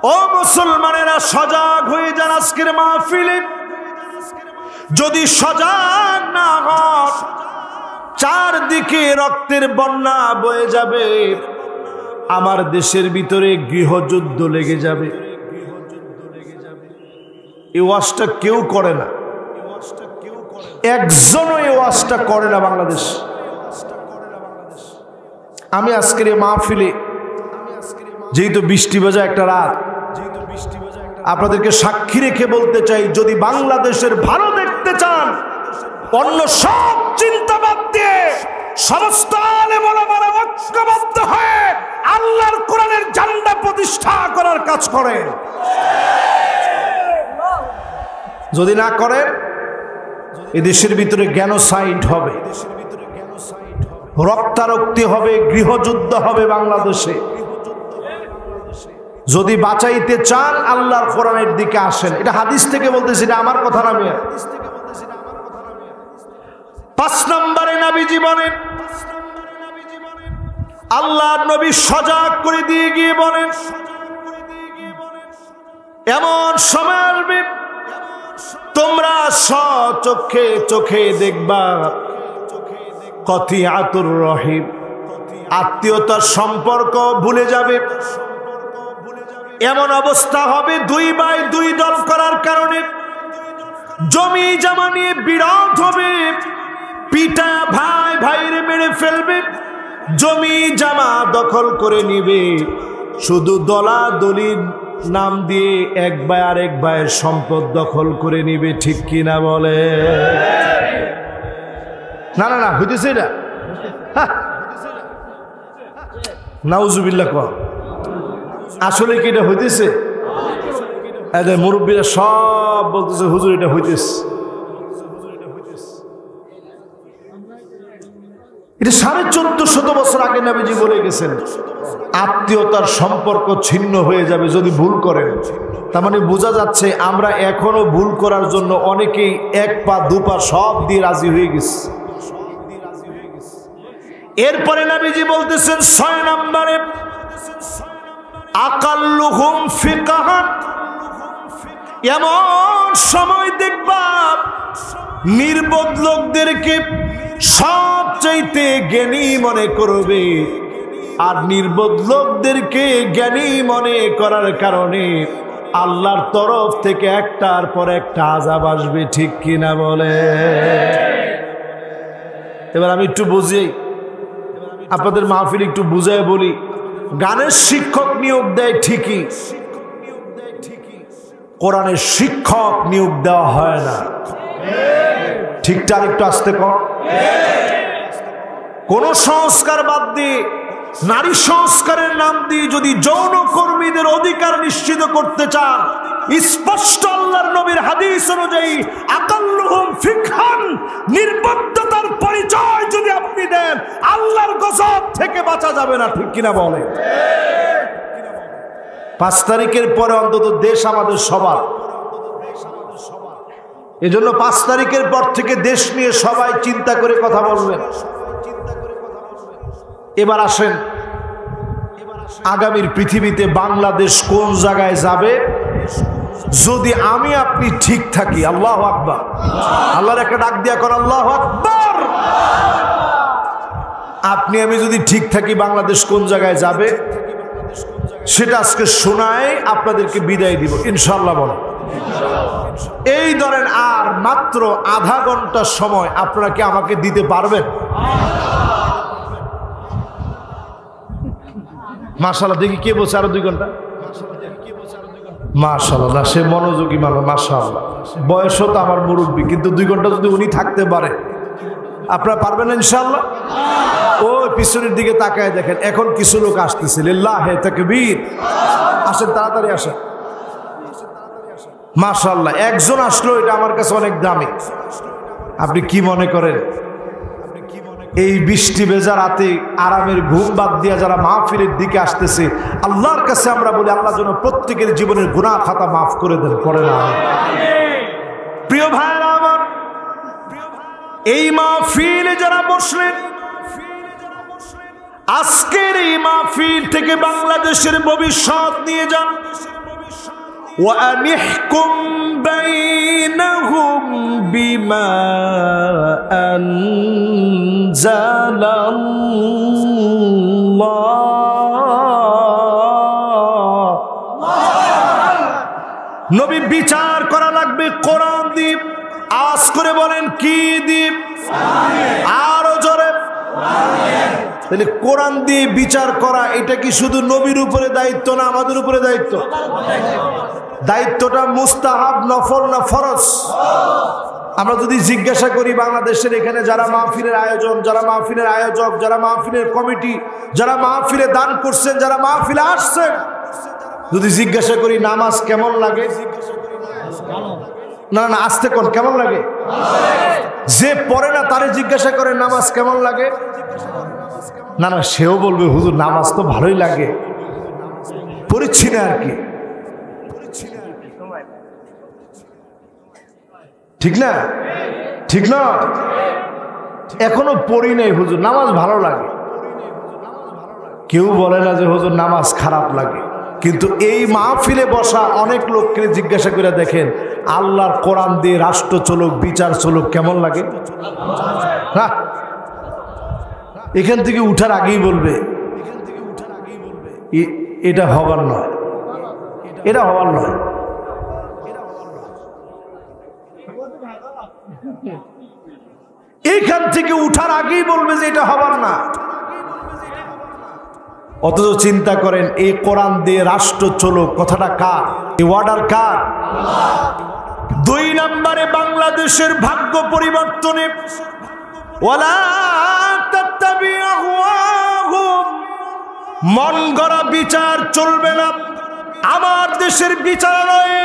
ও মুসলমানেরা, সজাগ হয়ে যান। আজকের মাহফিলে যদি সজাগ না হন, চারদিকে রক্তের বন্যা বয়ে যাবে, আমার দেশের ভিতরে গৃহযুদ্ধ লেগে যাবে। এই ওয়াজটা কেউ করে না, একজনও এই ওয়াজটা করে না বাংলাদেশ। আমি আজকের এই মাহফিলে যেহেতু বৃষ্টি ভেজা একটা রাত, আপনাদেরকে সাক্ষী রেখে বলতে চাই, যদি বাংলাদেশের ভালো দেখতে চান, অন্য সব চিন্তা বাদ দিয়ে সমস্ত আলেম ওলামারা ঐক্যবদ্ধ হয়ে আল্লাহর কোরআনের ঝান্ডা প্রতিষ্ঠা করার কাজ করেন। যদি না করেন, এই দেশের ভিতরে জেনোসাইড হবে, রক্তারক্তি হবে, গৃহযুদ্ধ হবে বাংলাদেশে। যদি বাঁচাইতে চান, আল্লাহর কোরআনের দিকে আসেন। এটা হাদিস থেকে বলতেছি, এটা আমার কথা না। 5 নম্বরে নবীজি বলেন, আল্লাহর নবী সজাগ করে দিয়ে গিয়ে বলেন, এমন সময় আসবে তোমরা স্বচক্ষে চোখে দেখবা কতিয়াতুর রহিম, আত্মীয়তার সম্পর্ক ভুলে যাবে। এমন অবস্থা হবে 2 ভাই 2 দল করার কারণে জমি জমা নিয়ে বিরোধ হবে, পিতা ভাই ভাইরে মেরে ফেলবে, জমি জমা দখল করে নিবে, শুধু দলাদলি নাম দিয়ে এক ভাই আরেক ভাইয়ের সম্পদ দখল করে নিবে। ঠিক কিনা বলে? না না না, হইতেছে এটা? নাউজুবিল্লাহ কর। আসলে কি এটা হইতেছে? মুরব্বীরা সব বলতেছে হুজুর এটা হইতেছে। এটা 1450 বছর আগে নবীজি বলে গেছেন, আত্মীয়তার সম্পর্ক ছিন্ন হয়ে যাবে যদি ভুল করেন। তার মানে বোঝা যাচ্ছে আমরা এখনো ভুল করার জন্য অনেকেই 1 পা 2 পা সব দিয়ে রাজি হয়ে গেছে। এরপরে নবীজি বলতেছেন 6 নম্বরে, আকাল্লুহুম ফিকহান, এমন সময় দেখবা নির্বোধ লোকদেরকে সবচাইতে জ্ঞানী মনে করবে, আর নির্বোধ লোকদেরকে জ্ঞানী মনে করার কারণে আল্লাহর তরফ থেকে একটার পর একটা আযাব আসবে। ঠিক কিনা বলে? এবার আমি একটু বুঝি, আপনাদের মাহফিল একটু বুঝায় বলি। গানের শিক্ষক নিয়োগ দেয় ঠিকই, কোরআনের শিক্ষক নিয়োগ দেওয়া হয় না। ঠিকঠাক একটু আসতে কর। কোন সংস্কার বাদ দিয়ে নারী সংস্কারের নাম দিয়ে যদি যৌন কর্মীদের অধিকার নিশ্চিত করতে চান, স্পষ্ট আল্লাহর নবীর হাদিস অনুযায়ী আকাল্লুহুম ফিকহান, নির্বুদ্ধতার পরিচয় যদি আপনি দেন, আল্লাহর গজব থেকে বাঁচা যাবে না। ঠিক কিনা বলে? 5 তারিখের পরে অন্তত দেশ আমাদের সবার। এজন্য 5 তারিখের পর থেকে দেশ নিয়ে সবাই চিন্তা করে কথা বলবেন। এবার আসেন, আগামীর পৃথিবীতে বাংলাদেশ কোন জায়গায় যাবে যদি আমি আপনি ঠিক থাকি? আল্লাহু আকবার। আল্লাহর একটা ডাক দিয়া কর, আল্লাহু আকবার। আপনি আমি যদি ঠিক থাকি, বাংলাদেশ কোন জায়গায় যাবে সেটা আজকে শোনায় আপনাদেরকে বিদায় দিব ইনশাআল্লাহ। বলো এই ধরেন আর মাত্র আধা ঘন্টা সময় আপনারা কি আমাকে দিতে পারবেন? মাশাআল্লাহ। দেখি কে বলছে আরো 2 ঘন্টা? মাশাআল্লাহ, সে মনোযোগী মানুষ। মাশাআল্লাহ, বয়সও তো আমার মুরব্বী, কিন্তু 2 ঘন্টা যদি উনি থাকতে পারে, আপনারা পারবেন ইনশাআল্লাহ? ওই পিছনের দিকে তাকায় দেখেন, এখন কিছু লোক আসতেছে। লিল্লাহি তাকবীর। আসেন, তাড়াতাড়ি আসেন। মাশাআল্লাহ, একজন আসলো, এটা আমার কাছে অনেক দামি। আপনি কি মনে করেন এই বৃষ্টি ভেজা রাতে আরামের ঘুম বাদ দিয়া যারা মাহফিলের দিকে আসতেছে, আল্লাহর কাছে আমরা বলি আল্লাহ যেন প্রত্যেকের জীবনের গুনাহ খাতা মাফ করে দেন। করে না? প্রিয় ভাইরা আমার, এই মাহফিলে যারা বসলেন, আজকের এই মাহফিল থেকে বাংলাদেশের ভবিষ্যৎ নিয়ে যান। وأن احكم بينهم بما أنزل الله নবী বিচার করা লাগবে কোরআন দিয়ে। আওয়াজ করে বলেন কি দিয়ে? আরো জোরে। তাহলে কোরআন দিয়ে বিচার করা এটা কি শুধু নবীর উপরে দায়িত্ব না আমাদের উপরে দায়িত্ব? দায়িত্বটা মুস্তাহাব, নফল না ফরজ? আমরা যদি জিজ্ঞাসা করি বাংলাদেশের এখানে যারা মাহফিলের আয়োজন, যারা মাহফিলের আয়োজক, যারা মাহফিলের কমিটি, যারা মাহফিলে দান করছেন, যারা মাহফিলে আসছেন, যদি জিজ্ঞাসা করি নামাজ কেমন লাগে, না না আসতে কোন কেমন লাগে? যে পড়ে না তারে জিজ্ঞাসা করে নামাজ কেমন লাগে, না না সেও বলবে হুজুর নামাজ তো ভালোই লাগে, পড়ছি না আর কি। ঠিক না? ঠিক না? এখনো পড়ি নাই হুজুর, নামাজ ভালো লাগে। কেউ বলে না যে হুজুর নামাজ খারাপ লাগে। কিন্তু এই মাহফিলে বসা অনেক লোককে জিজ্ঞাসা করে দেখেন আল্লাহর কোরআন দিয়ে রাষ্ট্র চলুক, বিচার চলুক, কেমন লাগে? হ্যাঁ, এখান থেকে উঠার আগেই বলবে এটা হবার নয়, এটা হবার নয়। এইখান থেকে উঠার আগেই বলবে যে এটা হবার না। অথচ চিন্তা করেন এই কোরআন দিয়ে রাষ্ট্র চলুক কথাটা কার? এই অর্ডার কার? দুই নম্বরে বাংলাদেশের ভাগ্য পরিবর্তনে ওয়ালা তাত্তাবি আহওয়াহুম, মন গড়া বিচার চলবে না। আমার দেশের বিচারালয়ে,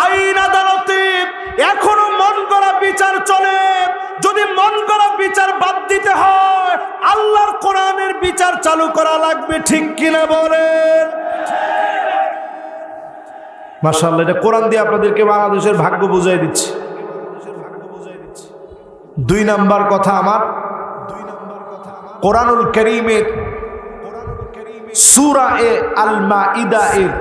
আইন আদালতে এখনো মন গড়া বিচার চলে। যদি মন গড়া বিচার বাদ দিতে হয় আল্লাহর কোরআনের বিচার চালু করা লাগবে, ঠিক কিনা বলেন? মাশাআল্লাহ, এটা কোরআন দিয়ে আপনাদেরকে বাংলাদেশের ভাগ্য বুঝাই দিচ্ছি। দুই নাম্বার কথা আমার, কোরআনুল কারীমের সূরা আল মাইদা এর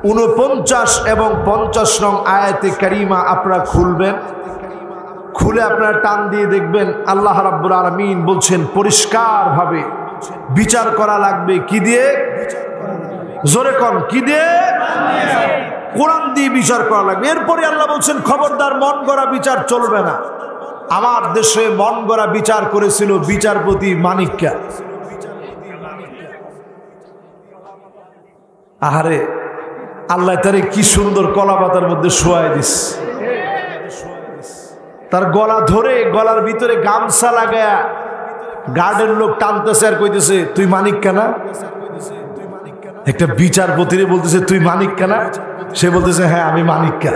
49 এবং 50 নং আয়াতে কারিমা আপনারা খুলবেন। খুলে আপনারা টান দিয়ে দেখবেন আল্লাহ রাব্বুল আলামিন বলছেন পরিষ্কার ভাবে বিচার করা লাগবে। কি দিয়ে? জোরে কোন কি দিয়ে? কোরআন দিয়ে বিচার করা লাগবে। এরপরে আল্লাহ বলছেন খবরদার মন গড়া বিচার চলবে না। আমার দেশে মন গড়া বিচার করেছিল বিচারপতি মানিক্কা। আহারে আল্লাহ তারে কি সুন্দর কলা পাতার মধ্যে শোয়াই দিস। তার গলা ধরে গলার ভিতরে গামছা লাগায়া গার্ডের লোক টানতেছে আর কইতেছে তুই মানিক কেনা? একটা বিচারপতিরে বলতেছে তুই মানিক কেনা? সে বলতেছে হ্যাঁ আমি মানিক্কা।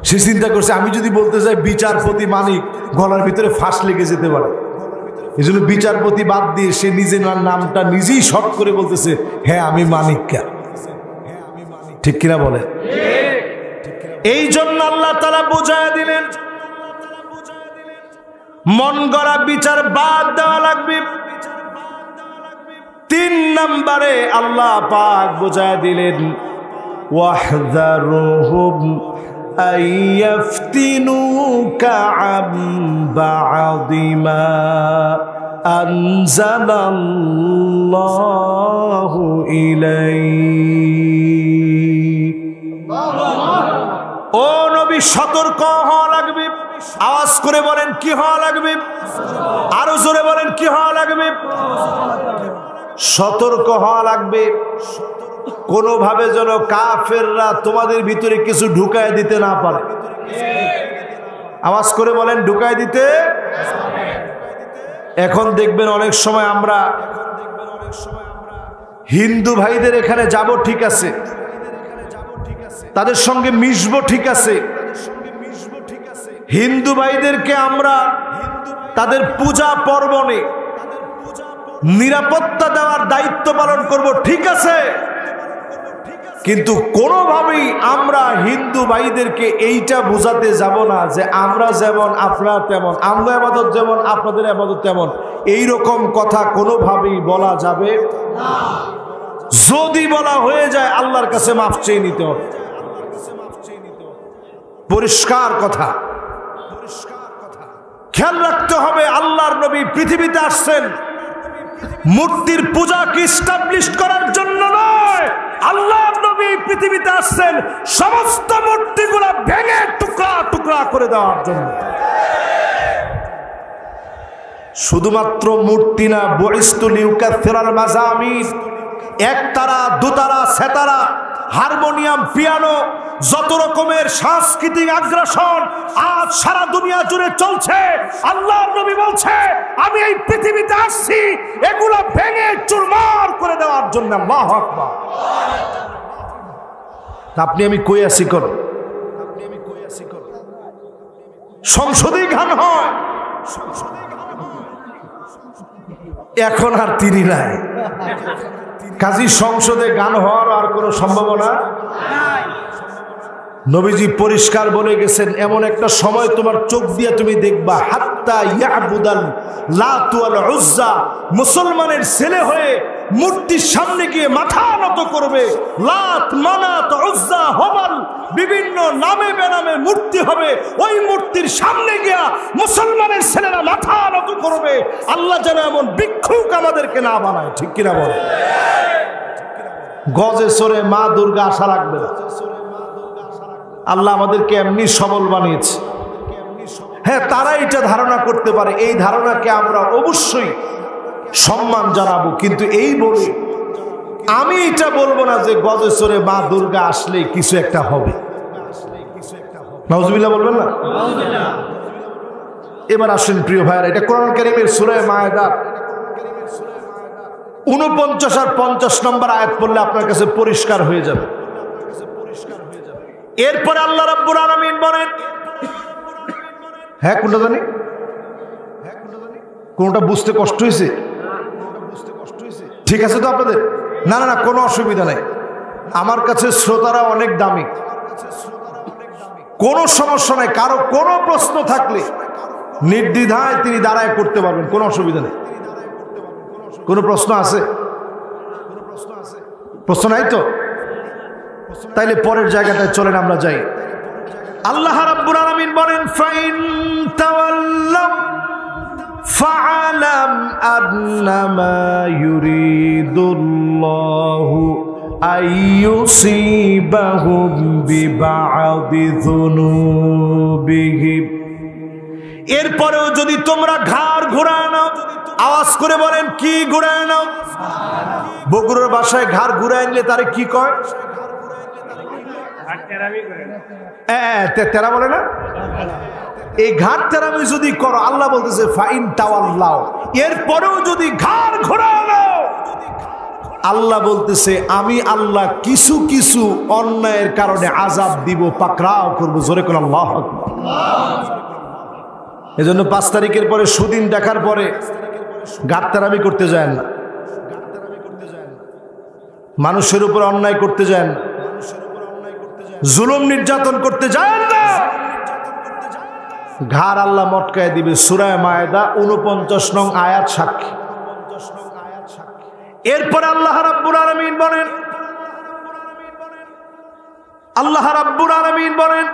সে চিন্তা করছে আমি যদি বলতে যাই বিচারপতি মানিক, গলার ভিতরে ফাঁস লেগে যেতে পারে। এই জন্য বিচারপতি বাদ দিয়ে সে নিজের নামটা নিজেই শর্ট করে বলতেছে হ্যাঁ আমি মানিক্কা। ঠিক কিনা বলে? এই জন্য আল্লাহ তাআলা বুঝায়া দিলেন মন গড়া বিচার বাদ দেওয়া লাগবে। 3 নম্বরে আল্লাহ পাক বুঝায়া দিলেন ওয়াহযারুহুম আইয়াফতিনুকা আন বা'দি মা আনজালাল্লাহু ইলাইক। ও নবী সতর্ক হওয়া লাগবে। আওয়াজ করে বলেন কি হওয়া লাগবে? আরো জোরে বলেন কি হওয়া লাগবে? সতর্ক হওয়া লাগবে। কোনোভাবে যেন কাফেররা তোমাদের ভিতরে কিছু ঢুকায় দিতে না পারে। আওয়াজ করে বলেন ঢুকায় দিতে। এখন দেখবেন অনেক সময় আমরা হিন্দু ভাইদের এখানে যাব ঠিক আছে, তাদের সঙ্গে মিশবো ঠিক আছে, হিন্দু ভাইদেরকে আমরা তাদের পূজা পার্বণে নিরাপত্তা দেওয়ার দায়িত্ব পালন করব ঠিক আছে, কিন্তু কোনোভাবেই আমরা হিন্দু ভাইদেরকে এইটা বোঝাতে যাব না যে আমরা যেমন আপনারা তেমন, আমরা ইবাদত যেমন আপনাদের ইবাদত তেমন। এইরকম কথা কোনোভাবেই বলা যাবে না। যদি বলা হয়ে যায় আল্লাহর কাছে মাফ চেয়ে নিতে হবে। পরিষ্কার কথা। খেয়াল রাখতে হবে, আল্লাহর নবী পৃথিবীতে আসছেন মূর্তির পূজাকে এস্টাবলিশ করার জন্য নয়। আল্লাহর নবী পৃথিবীতে আসছেন সমস্ত মূর্তিগুলো ভেঙে টুকরা টুকরা করে দেওয়ার জন্য। শুধুমাত্র মূর্তি না, বুইস্তু লিউকাসসিরাল মাযামির, একতারা, দুতারা, সেতারা, হারমোনিয়াম, পিয়ানো, যত রকমের সাংস্কৃতিক আগ্রাসন আজ সারা দুনিয়া জুড়ে চলছে, আল্লাহর নবী বলছে আমি এই পৃথিবীতে আসছি এগুলো ভেঙে চুরমার করে দেওয়ার জন্য। আল্লাহু আকবার। আপনি আমি কই আছি কোন সংসদে গান হয়, এখন আর তিনি নাই, কাজী সংসদে গান হওয়ার আর কোনো সম্ভাবনা নাই। নবীজি পরিষ্কার বলে গেছেন, এমন একটা সময় তোমার চোখ দিয়ে তুমি দেখবা হাত্তা ইয়াবুদাল লাত ওয়াল উজ্জা, মুসলমানের ছেলে হয়ে মূর্তির সামনে গিয়ে মাথা নত করবে। লাত, মানাত, উজ্জা, হবাল, বিভিন্ন নামে বেনামে মূর্তি হবে, ওই মূর্তির সামনে গিয়া মুসলমানের ছেলেরা মাথা নত করবে। আল্লাহ যেন এমন ভিক্ষুক আমাদেরকে না বানায়, ঠিক কিনা বলে? গজে সরে মা দুর্গা আশা রাখবে না। আল্লাহ আমাদেরকে এমনি সবল বানিয়েছে। হ্যাঁ, তারা এটা ধারণা করতে পারে, এই ধারণাকে আমরা অবশ্যই সম্মান জানাবো, কিন্তু এই বলে আমি এটা বলবো না যে গজেশ্বরে মা দুর্গা আসলে কিছু একটা হবে। নাউজুবিল্লাহ বলবেন না? এবার আসেন প্রিয় ভাইরা, এটা কোরআন কারীমের সূরা মায়েদা 49 আর 50 নম্বর আয়াত পড়লে আপনার কাছে পরিষ্কার হয়ে যাবে। এরপরে আল্লাহ রাব্বুল আলামিন বলেন, হ্যাঁ কোনটা জানি, কোনটা বুঝতে কষ্ট হয়েছে? ঠিক আছে তো আপনাদের? না না না, কোনো অসুবিধা নাই। আমার কাছে শ্রোতারা অনেক দামি, কোনো সমস্যা নাই। কারো কোনো প্রশ্ন থাকলে নির্দ্বিধায় তিনি দাঁড়ায় করতে পারবেন, কোনো অসুবিধা নেই। কোনো প্রশ্ন আছে? প্রশ্ন নাই তো? তাইলে পরের জায়গাটায় চলেন আমরা যাই। আল্লাহ রাব্বুল আলামিন বলেন, ফাইন তাওয়াল্লাউ ফাআলাম আন্নামা ইউরিদুল্লাহু আইয়ুসিবাহুম বিবা'দি যুনুবিহিম। এরপরেও যদি তোমরা ঘাড় ঘুরায় নাও, আওয়াজ করে বলেন কি ঘুরায় নাও? বগুড়ার ভাষায় ঘাড় ঘুরায় নিলে তারে কি কয়? তেরা বলে না? এই ঘাড় তেরামি যদি করো, আল্লাহ বলতেছে ফাইন তাওয়াল্লাউ, এরপরেও যদি ঘাড় ঘোরাও নাও, আল্লাহ বলতেছে আমি আল্লাহ কিছু কিছু অন্যায়ের কারণে আযাব দিব, পাকড়াও করবো। জোরে করে আল্লাহু আকবার। এজন্য 5 তারিখের পরে সুদিন দেখার পরে ঘাড় তেরামি করতে যায় না, মানুষের উপর অন্যায় করতে যায় না, জুলুম নির্যাতন করতে যায় না। ঘাড় আল্লাহ মটকায় দিবে। সূরা মায়েদা 49 নং আয়াত সাক্ষী। এরপরে আল্লাহ রাব্বুল আলামিন বলেন, আল্লাহ রাব্বুল আলামিন বলেন,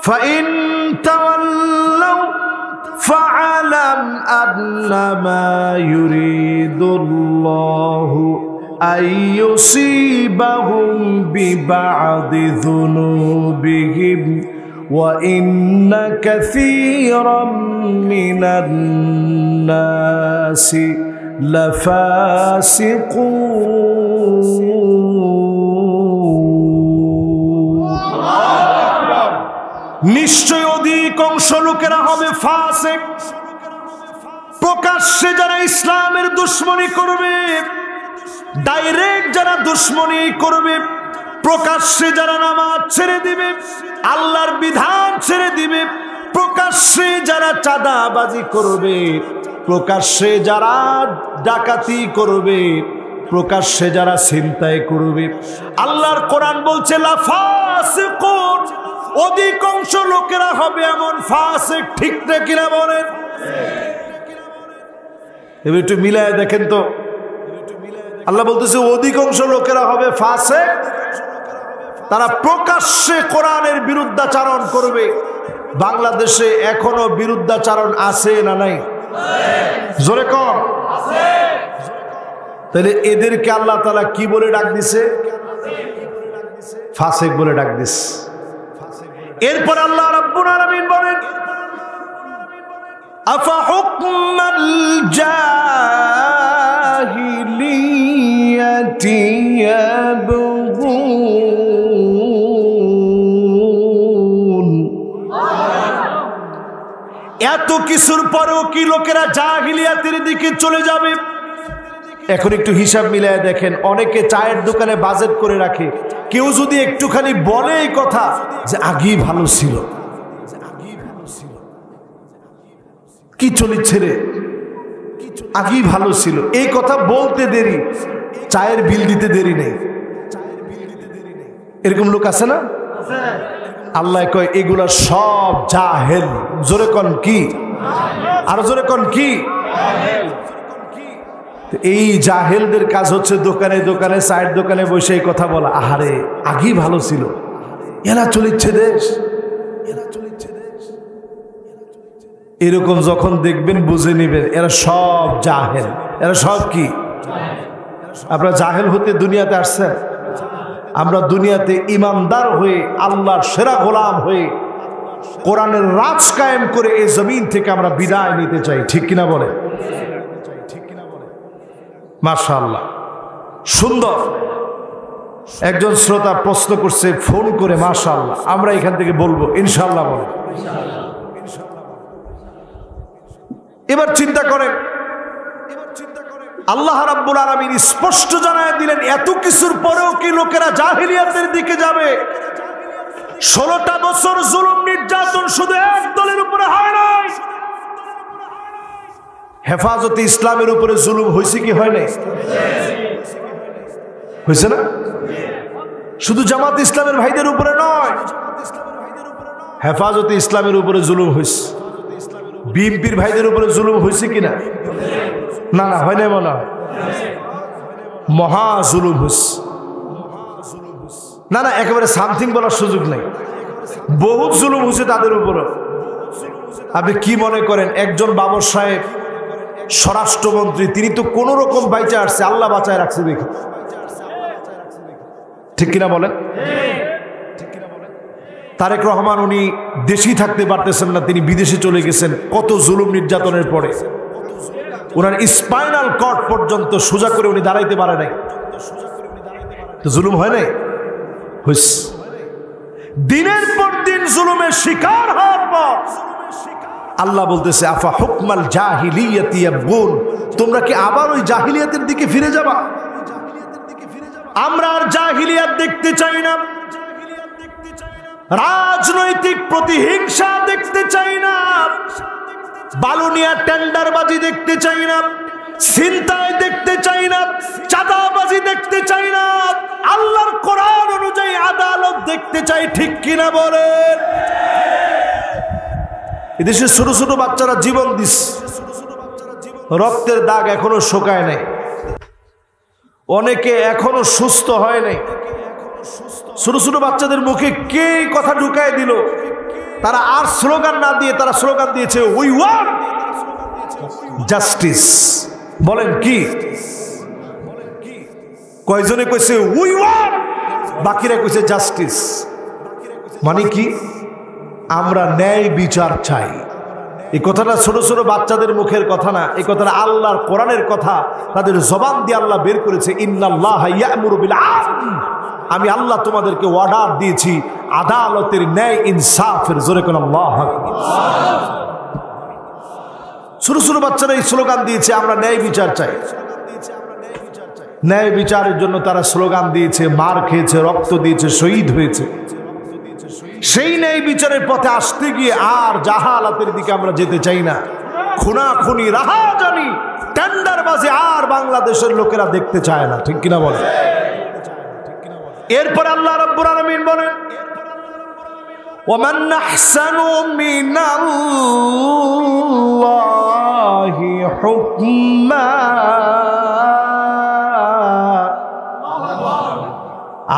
ফাইন তাওয়াল্লাউ ফাআলাম আন্নামা ইউরিদুল্লাহু আইয়ুসিবাহুম বিবা'দি যুনুবিহিম ওয়া ইন্না কাসীরাম মিনান নাসি লাফাসিকুন। নিশ্চয় অধিকাংশ লোকেরা হবে ফাসিক। প্রকাশ্যে যারা ইসলামের দুশমনী করবে, ডাইরেক্ট যারা দুশমনী করবে, প্রকাশ্যে যারা নামাজ ছেড়ে দিবে, আল্লাহর বিধান ছেড়ে দিবে, প্রকাশ্যে যারা চাঁদাবাজি করবে, প্রকাশ্যে যারা ডাকাতি করবে, প্রকাশ্যে যারা ছিনতাই করবে, আল্লাহর কোরআন বলছে লাফাসিকুন, অধিকাংশ লোকেরা হবে এমন ফাসিক। ঠিক না কিনা বলেন? এবার একটু মিলায় দেখেন তো, আল্লাহ বলতেছে অধিকাংশ লোকেরা হবে ফাসিক, তারা প্রকাশ্যে কোরআনের বিরুদ্ধাচরণ করবে। বাংলাদেশে এখনো বিরুদ্ধাচরণ আছে না নাই? জোরে কম। তাহলে এদেরকে আল্লাহ তাআলা কি বলে ডাক দিছে? ফাসিক বলে ডাক দিছে। এরপর আল্লাহ রাব্বুল আলামিন বলেন আফা হুকমাল জাহিলিয়াতি ইয়াবগুন। এত কিছুর পরেও কি লোকেরা জাহিলিয়াতের দিকে চলে যাবে? এখন একটু হিসাব মিলায় দেখেন, অনেকে চায়ের দোকানে বাজেট করে রাখে, কেউ যদি একটুখানি বলে এই কথা যে আগেই ভালো ছিল, কি চলিচ্ছে রে, আগেই ভালো ছিল, এই কথা বলতে দেরি, চায়ের বিল দিতে দেরি নেই। এরকম লোক আছে না? আল্লাহ কয় এগুলা সব জাহেল। জোরে কন কি? আরো জোরে কন কি? এই জাহেলদের কাজ হচ্ছে দোকানে দোকানে, চায়ের দোকানে বসে এই কথা বলা, আহারে আগেই ভালো ছিল, এরা চলিচ্ছে দেশ। এরকম যখন দেখবেন বুঝে নিবেন এরা সব জাহেল। এরা সব কি? আপনারা জাহেল হতে দুনিয়াতে আসছেন। আমরা দুনিয়াতে ইমানদার হয়ে আল্লাহর সেরা গোলাম হয়ে কোরআনের রাজ কায়েম করে এই জমিন থেকে আমরা বিদায় নিতে চাই, ঠিক কিনা বলে? মাশাআল্লাহ, সুন্দর। একজন শ্রোতা প্রশ্ন করছে ফোন করে, মাশাআল্লাহ, আমরা এখান থেকে বলবো ইনশাআল্লাহ বলে। এবার চিন্তা করেন, আল্লাহ রাব্বুল আলামিন স্পষ্ট জানায় দিলেন এত কিছুর পরেও কি লোকেরা জাহিলিয়াতের দিকে যাবে? 16টা বছর জুলুম নির্যাতন শুধু এক দলের উপরে হয় নাই, হেফাজতে ইসলামের উপরে জুলুম হয়েছে কি হয় নাই? হয়েছে না? শুধু জামাত ইসলামের ভাইদের উপরে নয়, হেফাজতে ইসলামের উপরে জুলুম হয়েছে। বিএনপির ভাইদের উপরে জুলুম হয়েছে কিনা? না না, হয় নাই মনে হয়। মহা জুলুম হয়েছে। না না, একেবারে সামথিং বলার সুযোগ নেই, বহুত জুলুম হয়েছে তাদের উপরে। আপনি কি মনে করেন একজন বাবর সাহেব স্বরাষ্ট্রমন্ত্রী, তিনি তো কোন রকম বাইচা আসছে, আল্লাহ বাঁচায় রাখছে দেখি, ঠিক কিনা বলেন? তারেক রহমান উনি দেশেই থাকতে পারতেছেন না, তিনি বিদেশে চলে গেছেন কত জুলুম নির্যাতনের পরে। ওনার স্পাইনাল কর্ড পর্যন্ত সোজা করে উনি দাঁড়াইতে পারে নাই। তো জুলুম হয় নাই? হইছে। দিনের পর দিন জুলুমের শিকার হওয়ার পর আল্লাহ বলতেছে আফা হুকমাল জাহিলিয়াতি ইয়াবগুন, তোমরা কি আবার ওই জাহিলিয়াতের দিকে ফিরে যাবা? আমরা আর জাহিলিয়াত দেখতে চাই না, রাজনৈতিক প্রতিহিংসা দেখতে চাই না, বালুনিয়া টেন্ডারবাজি দেখতে চাই না, ছিনতাই দেখতে চাই না, চাঁদাবাজি দেখতে চাই না, আল্লাহর কোরআন অনুযায়ী আদালত দেখতে চাই, ঠিক কিনা বলেন? এদেশে ছোট ছোট বাচ্চারা জীবন দিস, রক্তের দাগ এখনো শুকায় নাই, অনেকে এখনো সুস্থ হয় নাই। ছোট ছোট বাচ্চাদের মুখে কে কথা ঢুকায় দিল? তারা আর স্লোগান না দিয়ে তারা স্লোগান দিয়েছে উই ওয়ান্ট জাস্টিস। বলেন কি? কয়জনে কইছে উই ওয়ান্ট, বাকিরা কইছে জাস্টিস। মানে কি? আমরা ন্যায় বিচার চাই। এই কথাটা ছোট ছোট বাচ্চাদের মুখের কথা না, এই কথাটা আল্লাহর কোরআনের কথা, তাদের জবান দিয়ে আল্লাহ বের করেছে ইন্নাল্লাহা ইয়া'মুরু বিল আদল, আমি আল্লাহ তোমাদেরকে অর্ডার দিয়েছি আদালতের ন্যায় ইনসাফের। জোরে কোন আল্লাহু আকবার। ছোট ছোট বাচ্চারা এই স্লোগান দিয়েছে আমরা ন্যায় বিচার চাই। ন্যায় বিচারের জন্য তারা স্লোগান দিয়েছে, মার খেয়েছে, রক্ত দিয়েছে, শহীদ হয়েছে। সেই ন্যায় বিচারের পথে আসতে গিয়ে আর জাহালাতের দিকে আমরা যেতে চাই না। খুনাখুনি, রাহাজানি, টেন্ডারবাজি আর বাংলাদেশের লোকেরা দেখতে চায় না, ঠিক কিনা বলে? এরপর আল্লাহ রাব্বুল আলামিন বলেন ওয়ামান আহসানু মিনাল্লাহি হুকমা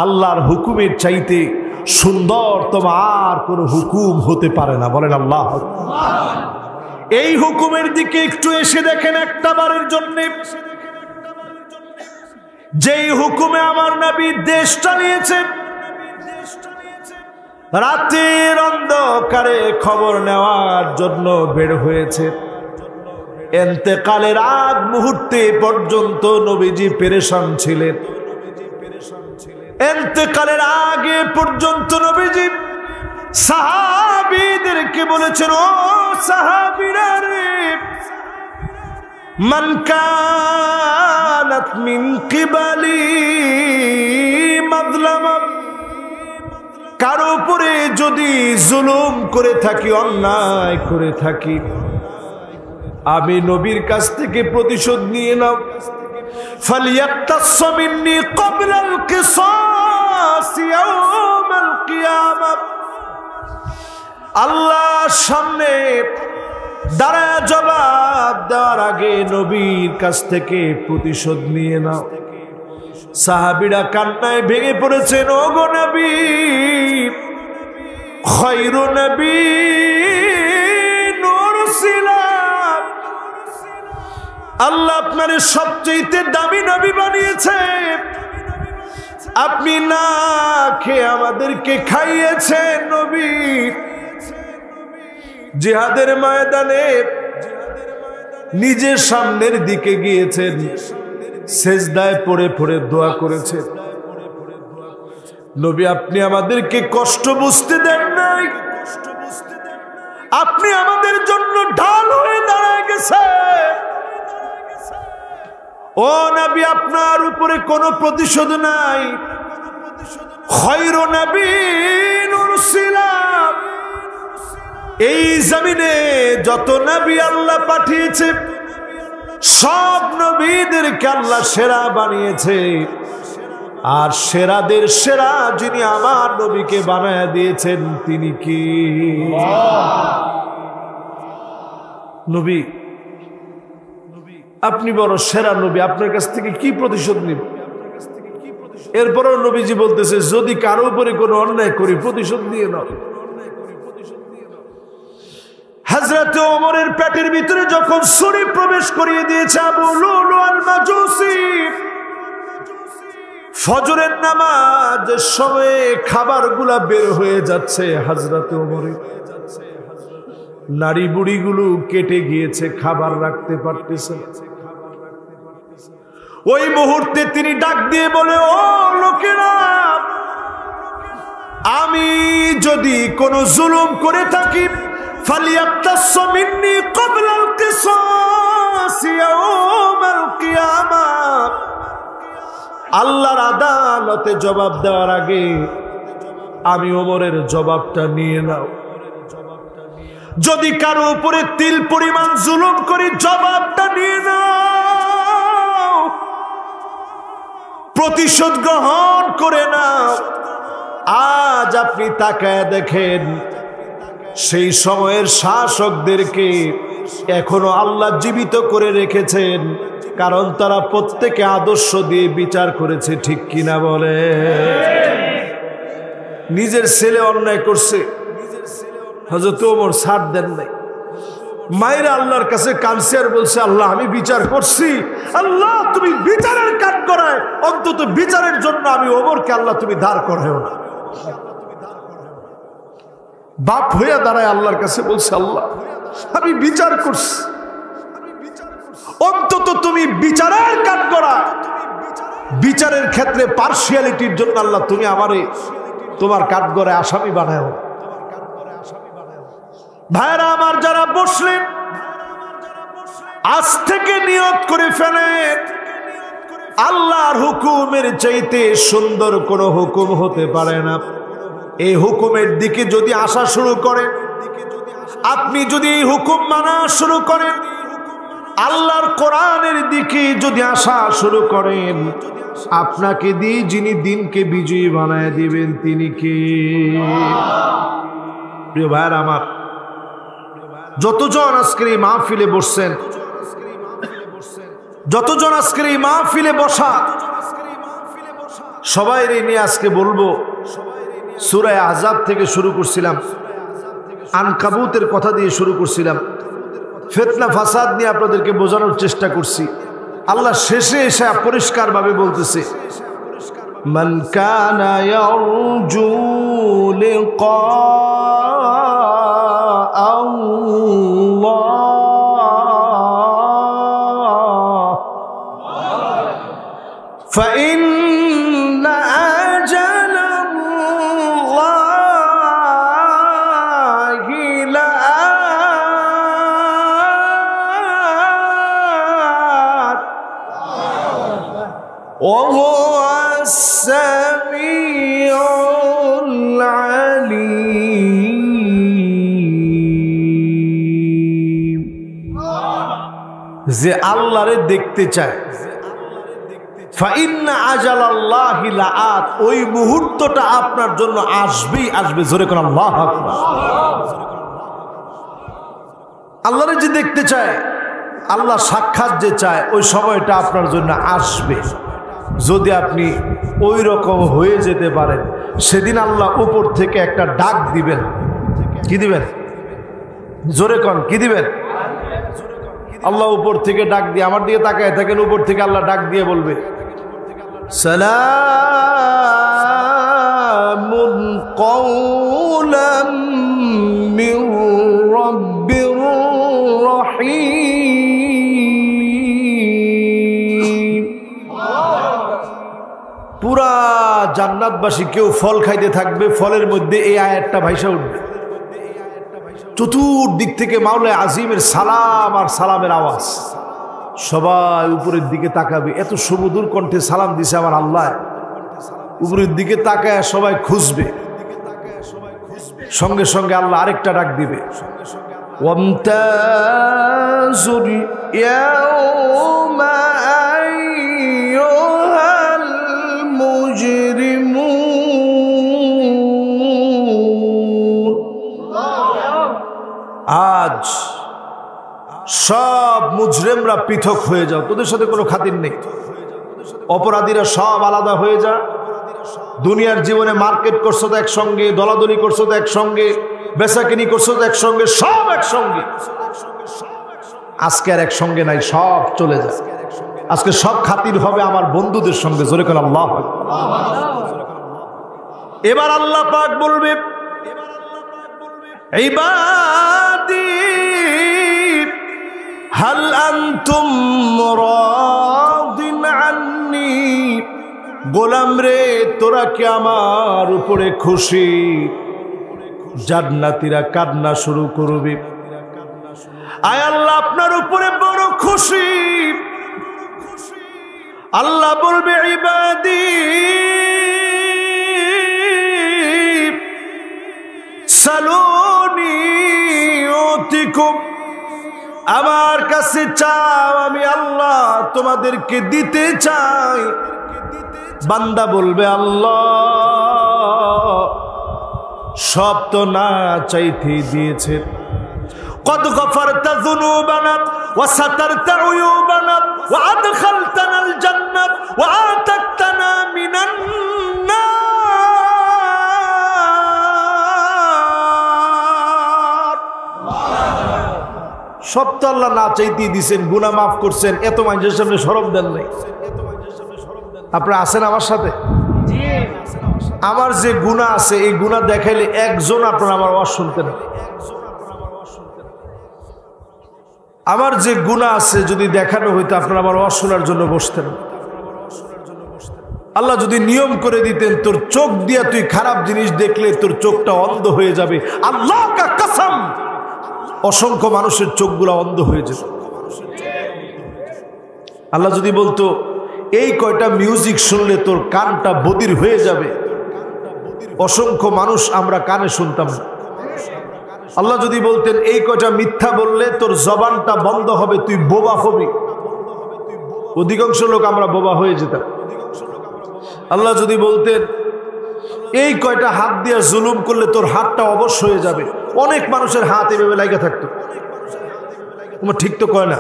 আল্লাহর হুকুমের চাইতে সুন্দরতম আর কোনো হুকুম হতে পারে না। বলেন আল্লাহ। এই হুকুমের দিকে একটু এসে দেখেন একটা বারের জন্য, যেই হুকুমে আমার নবী দেশ চালিয়েছেন। রাতের অন্ধকারে খবর নেওয়ার জন্য বের হয়েছে। ইন্তেকালের আগ মুহূর্তে পর্যন্ত নবীজি পেরেশান ছিলেন। ইন্তেকালের আগে পর্যন্ত নবীজি সাহাবীদেরকে বলেছেন, ও সাহাবীরা রে, মান কানাত মিন কিবালি মাযলামা, কারো উপরে যদি জুলুম করে থাকি, অন্যায় করে থাকি, আমি নবীর কাছ থেকে প্রতিশোধ নিয়ে নাও। ফালিয়াক্তাস মিন্নি ক্বাবলাল কিসাস ইয়াউমাল কিয়ামাহ, আল্লাহর সামনে দাঁড়ায় জবাব দেওয়ার আগে নবীর কাছ থেকে প্রতিশোধ নিয়ে নাও। সাহাবীরা কান্নায় ভেঙে পড়েছেন, ও গো নবী, খায়রুন নবী নুরসিলাম, আল্লাহ আপনারে সবচেয়ে দামি নবী বানিয়েছে, আপনি না খেয়ে আমাদেরকে খাইয়েছেন। নবী জিহাদের ময়দানে নিজের সামনের দিকে গিয়েছেন, সেজদায় পড়ে পড়ে দোয়া করেছেন, নবী আপনি আমাদেরকে কষ্ট বুঝতে দেন নাই, আপনি আমাদের জন্য ঢাল হয়ে দাঁড়ায় গেছে। ও নবী আপনার উপরে কোনো প্রতিশোধ নাই। খায়রুন নবিয়্যিন উরসিলাম, এই জমিনে যত নবী আল্লাহ পাঠিয়েছে সব নবীদেরকে আল্লাহ সেরা বানিয়েছে, আর সেরাদের সেরা যিনি আমার নবীকে বানায়া দিয়েছেন তিনি কি? নবী আপনি বড় সেরা নবী, আপনার কাছ থেকে কি প্রতিশোধ নিব? এরপরেও নবীজি বলতেছে, যদি কারো উপরে কোনো অন্যায় করি প্রতিশোধ নিয়ে নাও। হযরত ওমরের পেটের ভিতরে যখন ছুরি প্রবেশ করিয়ে দিয়েছে আবু লুলু আল মাজুসি, ফজরের নামাজের সময়ে খাবারগুলা বের হয়ে যাচ্ছে হযরত ওমরের, নারী বুড়িগুলো কেটে গিয়েছে, খাবার রাখতে পারতেছে। ওই মুহূর্তে তিনি ডাক দিয়ে বলে, ও লোকেরা, আমি যদি কোনো জুলুম করে থাকি, ফালিয়াক্তাস মিন্নি ক্বাবলাল কিসাস ইয়াউমাল কিয়ামাহ, আল্লাহর আদালতে জবাব দেওয়ার আগে আমি ওমরের জবাবটা নিয়ে নাও। যদি কারো উপরে তিল পরিমাণ জুলুম করি জবাবটা নিয়ে নাও, প্রতিশোধ গ্রহণ করে নাও। আজ আপনি তাকায় দেখেন সেই সময়ের শাসকদেরকে এখনো আল্লাহ জীবিত করে রেখেছেন, কারণ তারা প্রত্যেকে আদর্শ দিয়ে বিচার করেছে, ঠিক কিনা বলে? নিজের ছেলে অন্যায় করছে, হযরত ওমর ছাড় দেন নাই, মায়েরা আল্লাহর কাছে কাঁদছে আর বলছে, আল্লাহ আমি বিচার করছি, আল্লাহ তুমি বিচারের কাজ করায়, অন্তত বিচারের জন্য আমি ওমরকে আল্লাহ তুমি দাঁড় করায়ও না। বাপ হইয়া দাঁড়ায় আল্লাহর কাছে বলছে, আল্লাহ আমি বিচার করছি, অন্তত তুমি বিচারের কাজ করা, বিচারের ক্ষেত্রে পার্সিয়ালিটির জন্য আল্লাহ তুমি আমারে তোমার কাঠগড়ায় আসামি বানাও। ভাইরা আমার যারা বসলেন, আজ থেকে নিয়ত করে ফেলেন, আল্লাহর হুকুমের চাইতে সুন্দর কোনো হুকুম হতে পারে না। এই হুকুমের দিকে যদি আসা শুরু করেন, আপনি যদি এই হুকুম মানা শুরু করেন, আল্লাহর কোরআনের দিকে যদি আসা শুরু করেন, আপনাকে দিয়ে যিনি দিনকে বিজয়ী বানায় দিবেন তিনি কে? প্রিয় ভাইরা আমার, যতজন আজকের এই মাহফিলে বসছেন, যতজন আজকের এই মাহফিলে বসা, সবাই নিয়ে আজকে বলবো। সূরা আহজাব থেকে শুরু করছিলাম, আনকাবুতের কথা দিয়ে শুরু করছিলাম, ফিতনা ফাসাদ নিয়ে আপনাদেরকে বোঝানোর চেষ্টা করছি। আল্লাহ শেষে এসে পরিষ্কারভাবে বলতেছে, মান কানা ইয়ারজু লিকা আল্লাহ فإن أجل الله لآت وهو السميع العليم। যে আল্লাহরে দেখতে চায়, ফাইন্না আজালাল্লাহি লাআত, ওই মুহূর্তটা আপনার জন্য আসবেই আসবে। জোরে কোন আল্লাহু আকবার। আল্লাহরে যে দেখতে চায়, আল্লাহ সাক্ষাৎ যে চায়, ওই সময়টা আপনার জন্য আসবে যদি আপনি ওই রকম হয়ে যেতে পারেন। সেদিন আল্লাহ উপর থেকে একটা ডাক দিবেন। কি দিবেন? জোরে কোন কি দিবেন? আল্লাহ উপর থেকে ডাক দিয়ে, আমার দিকে তাকায় থাকেন, উপর থেকে আল্লাহ ডাক দিয়ে বলবে, সালামুন কওলাম মির রাব্বির রহিম। পুরা জান্নাতবাসী কেউ ফল খাইতে থাকবে, ফলের মধ্যে এই আয়াতটা ভাইসা উঠবে। চতুর্দিক থেকে মাওলা আজিমের সালাম আর সালামের আওয়াজ। সবাই উপরের দিকে তাকাবে, এত সুমধুর কণ্ঠে সালাম দিছে আমার আল্লাহ। উপরের দিকে তাকায় সবাই খুঁজবে, সঙ্গে সঙ্গে আল্লাহ আরেকটা ডাক দিবে, ওয়ামতাজুল ইয়াউমা আইয়ুহাল মুজরিমুন। আজ সব মুজরিমরা পৃথক হয়ে যাও, তোদের সাথে কোনো খাতির নেই। অপরাধীরা সব আলাদা হয়ে যা। দুনিয়ার জীবনে মার্কেট করছো তো একসঙ্গে, দলাদলি করছো তো একসঙ্গে, বেচাকিনি করছো তো একসঙ্গে, সব একসঙ্গে। আজকে আর একসঙ্গে নাই, সব চলে যায়। আজকে সব খাতির হবে আমার বন্ধুদের সঙ্গে। জোরে করে আল্লাহ। এবার আল্লাহ পাক বলবে, ইবাদি হাল আনতুম রাদিন আন্নি। গোলাম রে, তোরা কি আমার উপরে খুশি? জান্নাতীরা কান্না শুরু করবে, আয় আল্লাহ আপনার উপরে বড় খুশি। আল্লাহ বলবে, ইবাদি সালুনি উতিকুম। আমার কাছে চাও, আমি আল্লাহ তোমাদেরকে দিতে চাই। বান্দা বলবে, আল্লাহ সব তো না চাইতে দিয়েছে। কদ গফরতা যুনুবানা ওয়া সাতারতা উয়ুবানা ওয়া আদখালতানাল জান্নাত ওয়া আতাকতানা মিনান নার। সব তো আল্লাহ না চাইতেই দিয়েছেন, গুনাহ মাফ করছেন, এত মানুষের সামনে শরম দেন নাই। আপনারা আছেন আমার সাথে? আমার যে গুনাহ আছে, এই গুনাহ দেখাইলে একজন আপনারা আমার ওয়াজ শুনতেন। আমার যে গুনাহ আছে যদি দেখানো হইতো, আপনারা আমার ওয়াজ শোনার জন্য বসতেন। আল্লাহ যদি নিয়ম করে দিতেন, তোর চোখ দিয়া তুই খারাপ জিনিস দেখলে তোর চোখটা অন্ধ হয়ে যাবে, আল্লাহ কা কসম, অসংখ্য মানুষের চোখগুলো অন্ধ হয়ে যেত। আল্লাহ যদি বলতো, এই কয়টা মিউজিক শুনলে তোর কানটা বধির হয়ে যাবে, অসংখ্য মানুষ আমরা কানে শুনতাম না। আল্লাহ যদি বলতেন, এই কয়টা মিথ্যা বললে তোর জবানটা বন্ধ হবে, তুই বোবা হবি, অধিকাংশ লোক আমরা বোবা হয়ে যেতাম। আল্লাহ যদি বলতেন, এই কয়টা হাত দিয়ে জুলুম করলে তোর হাতটা অবশ হয়ে যাবে, অনেক মানুষের হাত এভাবে লাগা থাকতো। তোমার ঠিক তো কয় না?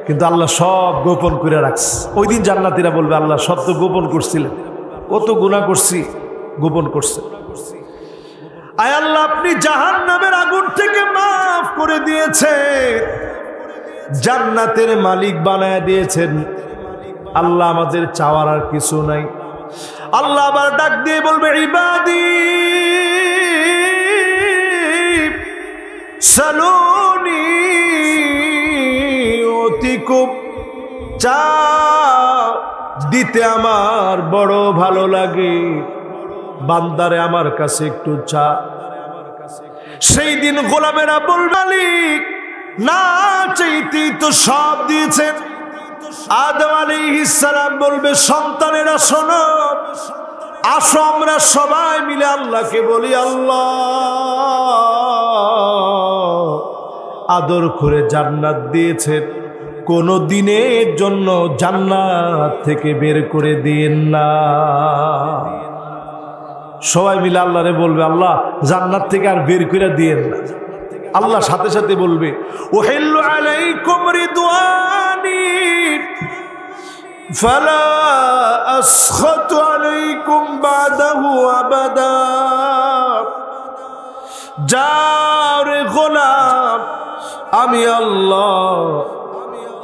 কিন্তু আল্লাহ সব গোপন করে রাখছে। ওই দিন জান্নাতীরা বলবে আল্লাহ সব তো গোপন করছিলেন, কত গুনাহ করছি, গোপন করছে। আয় আল্লাহ আপনি জাহান্নামের আগুন থেকে মাফ করে দিয়েছেন, জান্নাতের মালিক বানায় দিয়েছেন। আল্লাহ আমাদের চাওয়ার আর কিছু নাই। আল্লাহ আবার ডাক দিয়ে বলবে ইবাদি সালুনি অতিকুম, চা দিতে আমার বড় ভালো লাগে, বান্দারে আমার কাছে একটু চা। সেই দিন গোলামেরা বলবে মালিক না চাইতেই তো সব দিয়েছেন। আদম আলাইহিস সালাম বলবে সন্তানেরা শোনো, আসো আমরা সবাই মিলে আল্লাহকে বলি আল্লাহ আদর করে জান্নাত দিয়েছেন, কোন দিনের জন্য জান্নাত থেকে বের করে দিয়েন না। সবাই মিলে আল্লাহরে বলবে আল্লাহ জান্নাত থেকে আর বের করে দিয়েন না। আল্লাহ সাথে সাথে বলবে উহিল্লু আলাইকুম রিদওয়ানি ফালা আসখাতু আলাইকুম বাদাহু আবাদা। যাও রে গোলাম, আমি আল্লাহ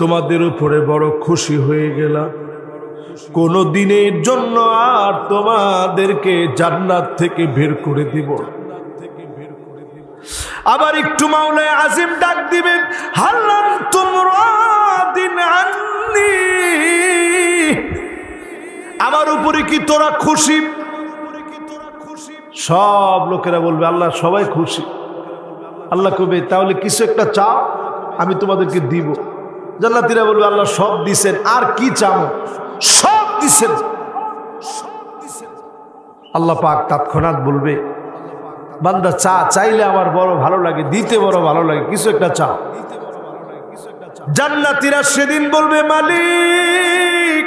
তোমাদের উপরে বড় খুশি হয়ে গেলাম, কোন দিনের জন্য আর তোমাদেরকে জান্নাত থেকে বের করে দিব। আবার একটু মাওলানা আজিম ডাক দিবেন হাল্লান তুমরা দিন আন্নি, আমার উপরে কি তোরা খুশি? সব লোকেরা বলবে আল্লাহ সবাই খুশি। আল্লাহ কবে তাহলে কিছু একটা চাও, আমি তোমাদেরকে দিব। জান্নাতীরা বলবে আল্লাহ সব দিছেন, আর কি চাও? সব দিছেন। আল্লাহ পাক তৎক্ষণাৎ বলবে বান্দা চা চাইলে আমার বড় ভালো লাগে, দিতে বড় ভালো লাগে, কিছু একটা চাও। জান্নাতীরা সেদিন বলবে মালিক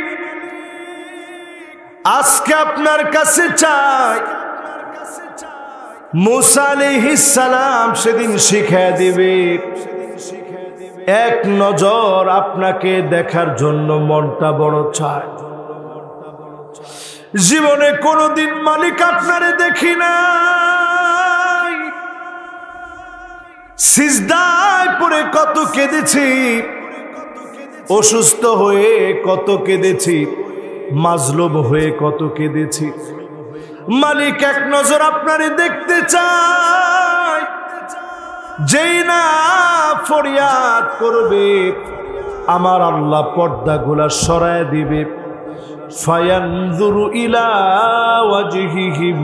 আজকে আপনার কাছে চাই। মুসা আলাইহিস সালাম সেদিন শিখিয়ে দিবে এক নজর আপনাকে দেখার জন্য মনটা বড় চায়। জীবনে কোনোদিন মালিক আপনারে দেখি নাই, সিজদায় পড়ে কত কেঁদেছি, অসুস্থ হয়ে কত কেঁদেছি, মাজলুম হয়ে কত কেঁদেছি। মালিক এক নজর আপনারে দেখতে চায়। যেই না ফরিয়াদ করবে আমার আল্লাহ পর্দাগুলা সরায় দিবে। ফায়ানজুরু ইলা ওয়াজহিহিম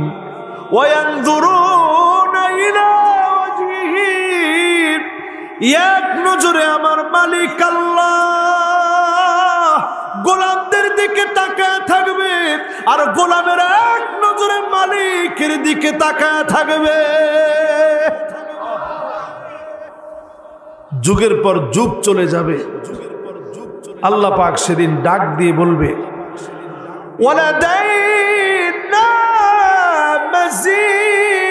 ওয়া ইয়ানজুরুনা ইলা ওয়াজহিহিম, এক নজরে আমার মালিক আল্লাহ গোলামদের দিকে তাকায় থাকবে, আর গোলামের এক নজরে মালিকের দিকে তাকায় থাকবে। যুগের পর যুগ চলে যাবে। আল্লাহ পাক সেদিন ডাক দিয়ে বলবে ওয়ালাদাইনা মাজিদ।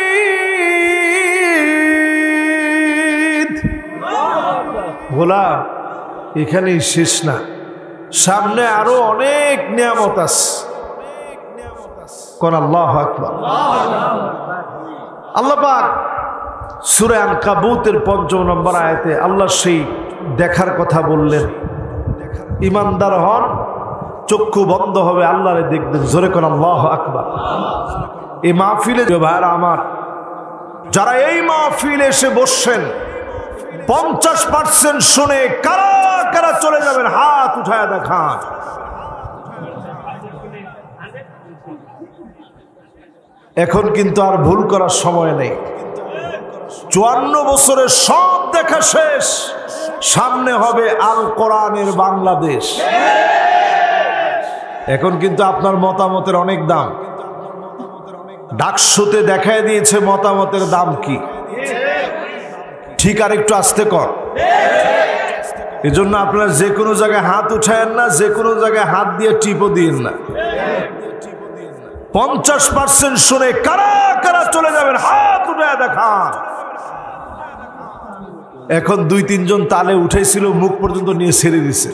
গোলাম এখানেই শেষ না, সামনে আরো অনেক নিয়ামত আছে। কোন আল্লাহু আকবার। আল্লাহ পাক সূরা আনকাবুতের ৫ নম্বর আয়াতে আল্লাহ সেই দেখার কথা বললেন। ঈমানদার হন, চক্ষু বন্ধ হবে, আল্লাহরে দেখবেন। জোরে কোন আল্লাহু আকবার। এই মাহফিলে ভাইরা আমার, যারা এই মাহফিলে এসে বসছেন ৫০% শুনে কারা কারা চলে যাবেন হাত উঠায় দেখান। এখন কিন্তু আর ভুল করার সময় নেই। ৫৪ বছরের সব দেখা শেষ, সামনে হবে আল কোরআনের বাংলাদেশ। এখন কিন্তু আপনার মতামতের অনেক দাম। ডাকসুতে দেখায় দিয়েছে মতামতের দাম কি। ঠিক আর একটু আস্তে কর। এজন্য আপনারা যে কোনো জায়গায় হাত উঠায়েন না, যে কোনো জায়গায় হাত দিয়ে টিপও দিন না। ৫০% শুনে কারা কারা চলে যাবেন হাত উঠায় দেখান। এখন 2-3 জন তালে উঠেছিল, মুখ পর্যন্ত নিয়ে ছেড়ে দিছে।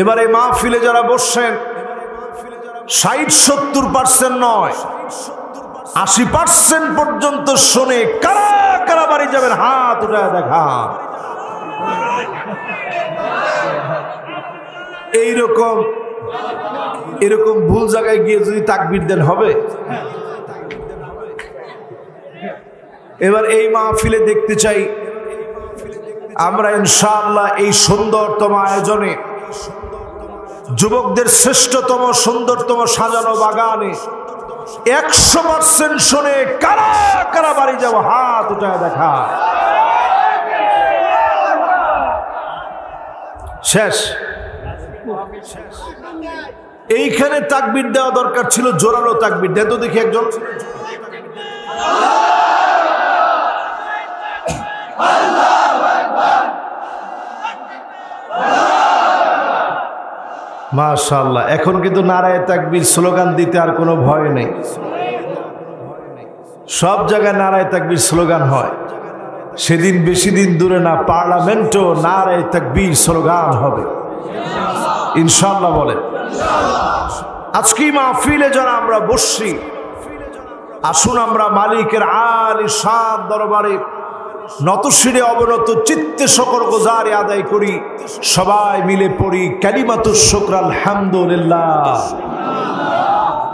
এবার এই মাহফিলে যারা বসছেন 60-70% নয়, 80% পর্যন্ত শুনে কারা কারা বাড়ি যাবেন হাত উঠায় দেখা। এরকম ভুল জায়গায় গিয়ে যদি তাকবীর দেন হবে? এবার এই মাহফিলে দেখতে চাই আমরা ইনশাআল্লাহ এই সুন্দরতম আয়োজনে, যুবকদের শ্রেষ্ঠতম সুন্দরতম সাজানো বাগানে 100% শুনে কারা কারা বাড়ি যাব হাত উঠায় দেখা। শেষ। এইখানে তাকবীর দেওয়া দরকার ছিল, জোরালো তাকবীর দেন তো দেখি একজন। মাশাআল্লাহ, এখন কিন্তু নারায়ে তাকবীর স্লোগান দিতে আর কোনো ভয় নেই। সব জায়গায় নারায়ে তাকবীর স্লোগান হয়। সেদিন বেশি দিন দূরে না, পার্লামেন্টও নারায়ে তাকবীর স্লোগান হবে ইনশাআল্লাহ। বলেন আজকে মাহফিলে যারা আমরা বসছি, আসুন আমরা মালিকের আলী শান দরবারে নতশিরে অবনত চিত্তে শকর গুজারি আদায় করি। সবাই মিলে পড়ি কালিমাতুশ শুকর আলহামদুলিল্লাহ।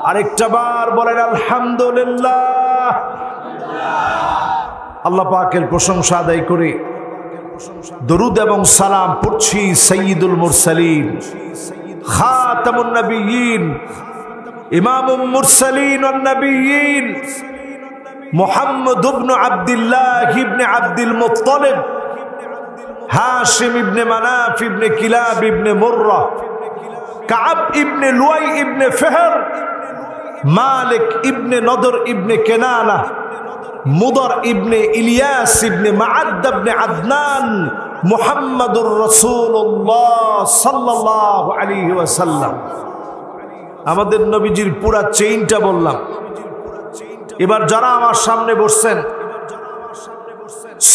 আরেকটা বার বলেন আলহামদুলিল্লাহ। আল্লাহ পাকের প্রশংসা আদায় করে দরুদ এবং সালাম পড়ছি সাইয়্যিদুল মুরসালিন, খাতামুন নবিয়্যিন, ইমামুল মুরসালিন ওয়ান নবিয়্যিন, মুহাম্মদ ইবনে আব্দুল্লাহ ইবনে আব্দুল মুত্তালিব, হাশিম ইবনে মানাফ ইবনে কিলাব ইবনে মুররা, কাব ইবনে লুয়াই ইবনে ফিহর, মালিক ইবনে নদর ইবনে কেনানা, মুদর ইবনে ইলিয়াস ইবনে মাআদ ইবনে আদনান, মুহাম্মাদুর রাসূলুল্লাহ সাল্লাল্লাহু আলাইহি ওয়াসাল্লাম। আমাদের নবীজির পুরা চেইনটা বললাম। এবার যারা আমার সামনে বসছেন,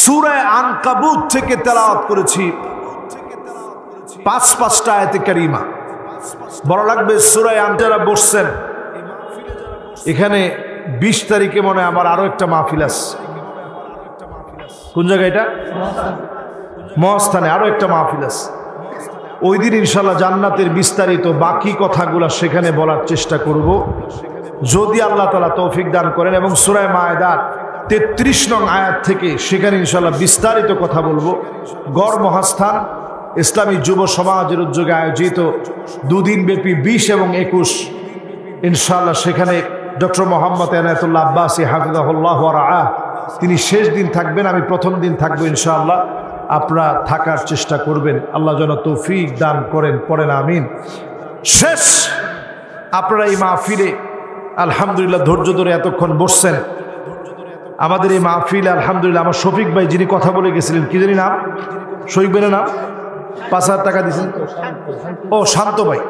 সূরা আনকাবুত থেকে তেলাওয়াত করেছি 5-5টা আয়াতে কারিমা। বড় লাগবে সূরা আনকাবুত বসছেন। এখানে 20 তারিখে মনে হয় আমার আরো একটা মাহফিল আছে। কোন জায়গায় এটা? মহাস্থানে আরো একটা মাহফিল আছে। ওই দিন ইনশাআল্লাহ জান্নাতের বিস্তারিত বাকি কথাগুলা সেখানে বলার চেষ্টা করব, যদি আল্লাহ তাআলা তৌফিক দান করেন। এবং সূরা মায়েদার 33 নং আয়াত থেকে সেখানে ইনশাআল্লাহ বিস্তারিত কথা বলবো। গড় মহাস্থান ইসলামী যুব সমাজের উদ্যোগে আয়োজিত 2 দিন ব্যাপী 20 এবং 21 ইনশাআল্লাহ সেখানে ডক্টর মোহাম্মদ এনায়েতুল্লাহ আব্বাসী হাফিজাহুল্লাহ ওয়া রাআহ তিনি শেষ দিন থাকবেন, আমি প্রথম দিন থাকবো ইনশাআল্লাহ। আপনারা থাকার চেষ্টা করবেন, আল্লাহ যেন তৌফিক দান করেন, পড়েন আমিন। শেষ। আপনারা এই মাহফিলে আলহামদুলিল্লাহ ধৈর্য ধরে এতক্ষণ বসছেন। আমাদের এই মাহফিলে আলহামদুলিল্লাহ আমার শফিক ভাই যিনি কথা বলে গেছিলেন, কি জানি নাম, শফিক ভাইয়ের নাম, 5,000 টাকা দিয়েছেন। ও শান্ত ভাই,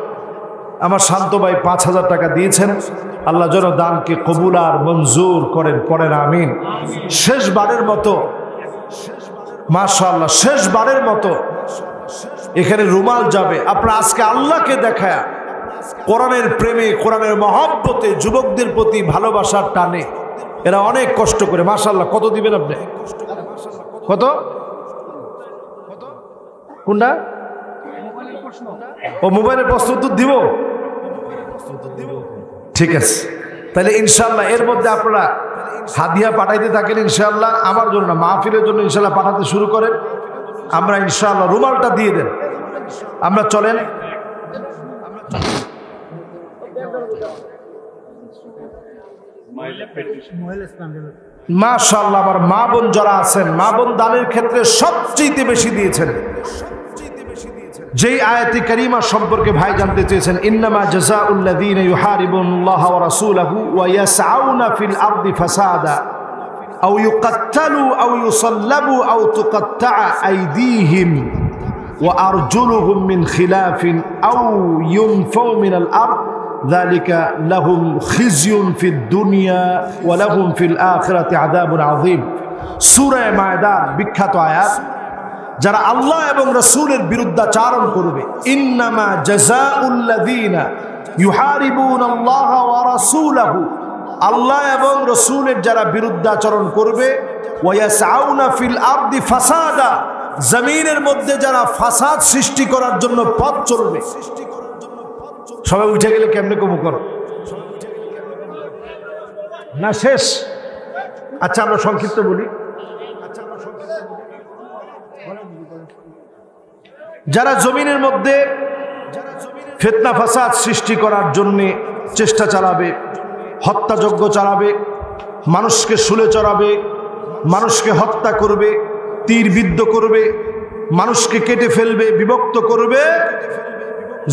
আমার শান্ত ভাই 5,000 টাকা দিয়েছেন। আল্লাহ যেন দানকে কবুল আর মঞ্জুর করেন, পড়েন আমিন। শেষবারের মতো মাশাআল্লাহ, শেষবারের মতো এখানে রুমাল যাবে। আপনারা আজকে আল্লাহকে দেখায় কোরআনের প্রেমে, কোরআনের মহব্বতে, যুবকদের প্রতি ভালোবাসার টানে এরা অনেক কষ্ট করে। মাশাআল্লাহ। কত দিবেন আপনি? কত? কোনটা? ও মোবাইলের প্রশ্ন উত্তর দিব? ঠিক আছে, তাহলে ইনশাআল্লাহ এর মধ্যে আপনারা হাদিয়া পাঠাইতে থাকেন ইনশাআল্লাহ। আমার জন্য না, মাহফিলের জন্য ইনশাআল্লাহ পাঠাতে শুরু করেন। আমরা ইনশাআল্লাহ রুমালটা দিয়ে দেন। আমরা চলেন। মাশাআল্লাহ, আমার মা বোন যারা আছেন, মা বোন দানের ক্ষেত্রে সবচেয়ে বেশি দিয়েছেন। যেই আয়াতে কারিমা সম্পর্কে ভাই জানতে চেয়েছেন, ইন্নামা জাযাউল লাযীনা ইউহারিবুনাল্লাহ ওয়া রাসূলাহু ওয়া ইয়াসআউনা ফিল আরদি ফাসাদা আও ইউকাত্তালু আও ইউসাল্লাবু আও তুকাত্তাআ আইদিহিম ওয়া আরজুলুহুম মিন খিলাফিন আও ইউনফাউ মিনাল আরদ যালিকা লাহুম খিজয়ুন ফিদ দুনিয়া ওয়া লাহুম ফিল আখিরাতি আযাবুন আযীম। সূরা মায়দার বিখ্যাত আয়াত, যারা আল্লাহ এবং রাসূলের বিরুদ্ধাচরণ করবে, ইন্নামা জাযাউল্লাযীনা ইউহারিবুনাল্লাহা ওয়া রাসূলাহু, আল্লাহ এবং রাসূলের যারা বিরুদ্ধাচরণ করবে, ওয়া ইয়াসআউনা ফিল আরদি ফাসাদা, জমিনের মধ্যে যারা ফাসাদ সৃষ্টি করার জন্য পথ চলবে। সবাই উঠে গেলে কেমনে কম করো না, শেষ? আচ্ছা আমরা সংক্ষিপ্ত বলি। যারা জমিনের মধ্যে ফিতনা ফাসাদ সৃষ্টি করার জন্য চেষ্টা চালাবে, হত্যাযজ্ঞ চালাবে, মানুষকে শুলে চড়াবে, মানুষকে হত্যা করবে, তীরবিদ্ধ করবে, মানুষকে কেটে ফেলবে, বিভক্ত করবে,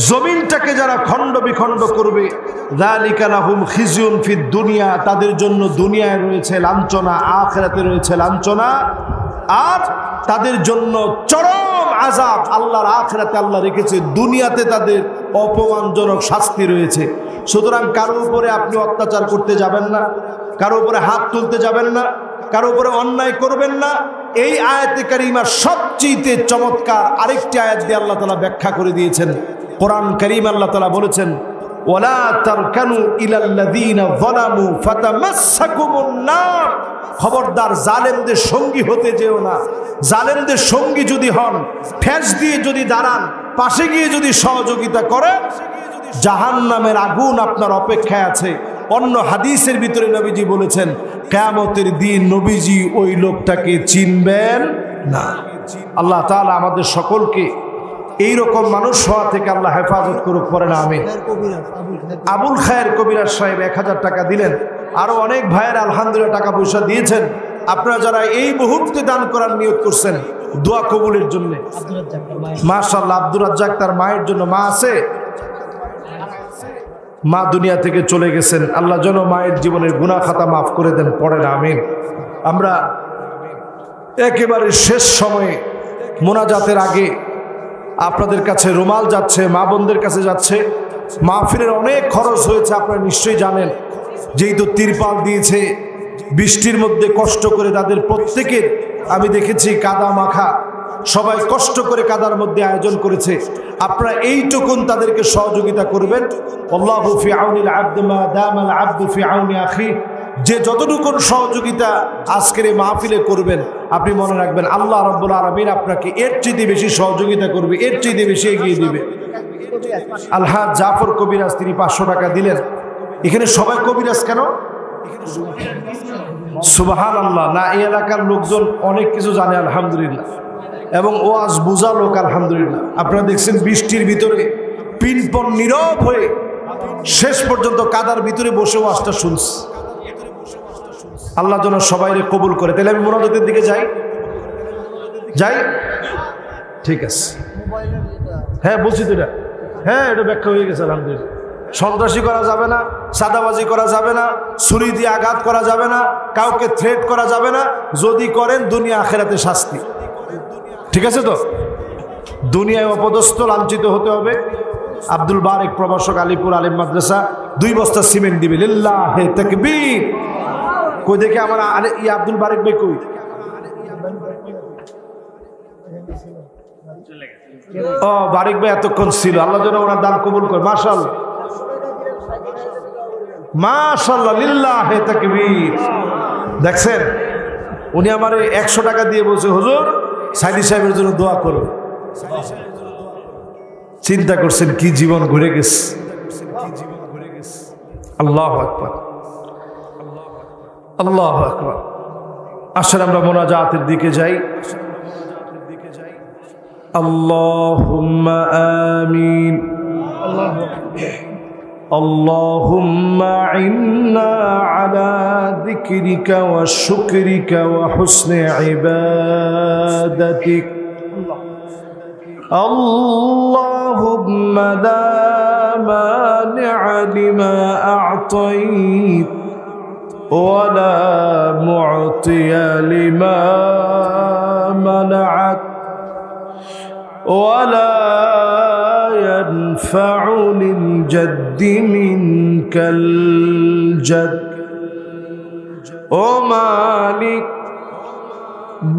জমিনটাকে যারা খণ্ড বিখণ্ড করবে, যালিকা লাহুম খিজিউন ফিদ দুনিয়া, তাদের জন্য দুনিয়ায় রয়েছে লাঞ্ছনা, আখিরাতে রয়েছে লাঞ্ছনা, আর তাদের জন্য চরম আযাব আল্লাহর আখিরাতে আল্লাহ রেখেছে, দুনিয়াতে তাদের অপমানজনক শাস্তি রয়েছে। সুতরাং কারো উপরে আপনি অত্যাচার করতে যাবেন না, কারো উপরে হাত তুলতে যাবেন না, কারো উপরে অন্যায় করবেন না। এই আয়াতে কারিমার সবচেয়ে চমৎকার আরেকটি আয়াত দিয়ে আল্লাহ তাআলা ব্যাখ্যা করে দিয়েছেন। কোরআন কারীম আল্লাহ তাআলা বলেছেন, ওয়ালা তারকানু ইলাল্লাযীনা যালামু ফাতামাসসাকুমুন নার, খবরদার জালেমদের সঙ্গী হতে যেও না। জালেমদের সঙ্গী যদি হন, ঠেস দিয়ে যদি দাঁড়ান, পাশে গিয়ে যদি সহযোগিতা করেন, জাহান্নামের আগুন আপনার অপেক্ষায় আছে। অন্য হাদিসের ভিতরে নবীজি বলেছেন, কিয়ামতের দিন নবীজি ওই লোকটাকে চিনবেন না। আল্লাহ তাআলা আমাদের সকলকে এইরকম মানুষ হওয়া থেকে আল্লাহ হেফাজত করুক, পড়ে না আমিন। আবুল খায়ের কবিরাজ সাহেব 1000 টাকা দিলেন, আরো অনেক ভাইয়ের আলহামদুলিল্লাহ টাকা পয়সা দিয়েছেন। আপনারা যারা এই মুহূর্তে দান করার নিয়ত করছেন দোয়া কবুলের জন্য, মাশাআল্লাহ। আব্দুর রাজ্জাক তার মায়ের জন্য, মা আছে, মা দুনিয়া থেকে চলে গেছেন, আল্লাহ যেন মায়ের জীবনের গুনাহ খাতা মাফ করে দেন, পড়ে না আমিন। আমরা একেবারে শেষ সময়ে মোনাজাতের আগে আপনাদের কাছে রুমাল যাচ্ছে, মা বোনদের কাছে যাচ্ছে। মাহফিলের অনেক খরচ হয়েছে, আপনারা নিশ্চয়ই জানেন। যেহেতু তিরপাল দিয়েছে, বৃষ্টির মধ্যে কষ্ট করে তাদের প্রত্যেকের আমি দেখেছি কাদা মাখা, সবাই কষ্ট করে কাদার মধ্যে আয়োজন করেছে। আপনারা এইটুকুন তাদেরকে সহযোগিতা করবেন। আল্লাহু ফি আউনিল আবদি মা দামাল আবদু ফি আউনি আখি, যে যতটুকুন সহযোগিতা আজকের এই মাহফিলে করবেন, আপনি মনে রাখবেন আল্লাহ রাব্বুল আলামিন আপনাকে এর চেয়ে বেশি সহযোগিতা করবে, এর চেয়ে বেশি এগিয়ে দিবে। আলহাজ জাফর কবিরাজ তিনি 500 টাকা দিলেন। এখানে সবাই কবিরাজ কেন? সুবহানাল্লাহ। না, এই এলাকার লোকজন অনেক কিছু জানে আলহামদুলিল্লাহ, এবং ওয়াজ বুঝা লোক আলহামদুলিল্লাহ। আপনারা দেখছেন বৃষ্টির ভিতরে পিনপন নীরব হয়ে শেষ পর্যন্ত কাদার ভিতরে বসে ওয়াজটা শুনছে। আল্লাহ যেন সবাইরে কবুল করে। তাহলে আমি মোনাজাতের দিকে যাই। ঠিক আছে, হ্যাঁ বলছি তো এটা, হ্যাঁ এটা ব্যাখ্যা হয়ে গেছে আলহামদুলিল্লাহ। সন্ত্রাসী করা যাবে না, চাঁদাবাজি করা যাবে না, ছুরি দিয়ে আঘাত করা যাবে না, কাউকে থ্রেট করা যাবে না। যদি করেন দুনিয়া আখিরাতে শাস্তি। ঠিক আছে তো? দুনিয়ায় অপদস্থ লাঞ্ছিত হতে হবে। আব্দুল বারেক প্রভাষক, আলিপুর আলিম মাদ্রাসা 2 বস্তা সিমেন্ট দিবে। লিল্লাহে তাকবীর। কই দেখে আমার আব্দুল বারেক ভাই কই? ও বারেক ভাই এতক্ষণ ছিল, আল্লাহ যেন ওনার দান কবুল করে। মাশাআল্লাহ মাশাআল্লাহ, লিল্লাহে তাকবীর। দেখছেন, উনি আমারে 100 টাকা দিয়ে বলছে, হুজুর সাইদি সাহেবের জন্য দোয়া করবে। চিন্তা করছেন কি জীবন ঘুরে গেছে। আল্লাহু আকবার, আল্লাহু আকবার। আসলে আমরা মোনাজাতের দিকে যাই। আল্লাহুম্মা আমিন। আল্লাহুম্মা ইন্না আলা যিকরিকা ওয়া শুকরিকা ওয়া হুসনি ইবাদাতিক। আল্লাহুম্মা লা মানি'a লিমা আ'তাইত ওয়া লা মু'তিয়া লিমা মানা'ত ওয়া লা ينفع للجد منك الجد ও মালিক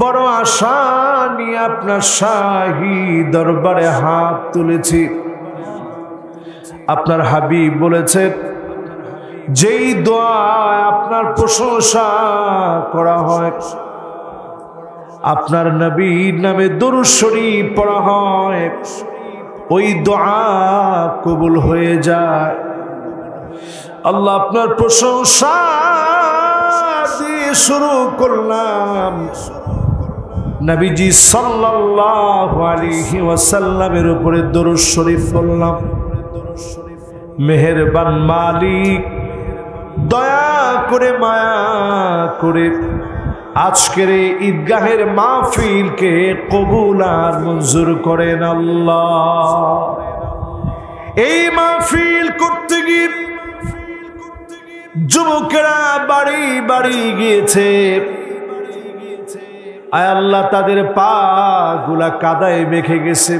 বড় আশা নিয়ে আপনার শাহী দরবারে হাত তুলেছি। আপনার হাবিব বলেছেন, যেই দোয়া আপনার প্রশংসা করা হয়, আপনার নবীর নামে দরুদ শরীফ পড়া হয়, ওই দোয়া কবুল হয়ে যায়। আল্লাহ আপনার প্রশংসা দিয়ে শুরু করলাম, নবীজি সাল্লাল্লাহু আলাইহি ওয়াসাল্লামের উপরে দরুদ শরীফ পড়লাম। মেহেরবান মালিক দয়া করে মায়া করে আজকের এই ঈদগাহের মাহফিলকে কবুল আর মঞ্জুর করেন আল্লাহ। এই মাহফিল করতে গিয়ে যুবকেরা বাড়ি বাড়ি গিয়েছে, আয় আল্লাহ তাদের পা গুলা কাদায় মেখে গেছে,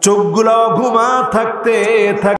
চোখগুলা ঘুমা থাকতে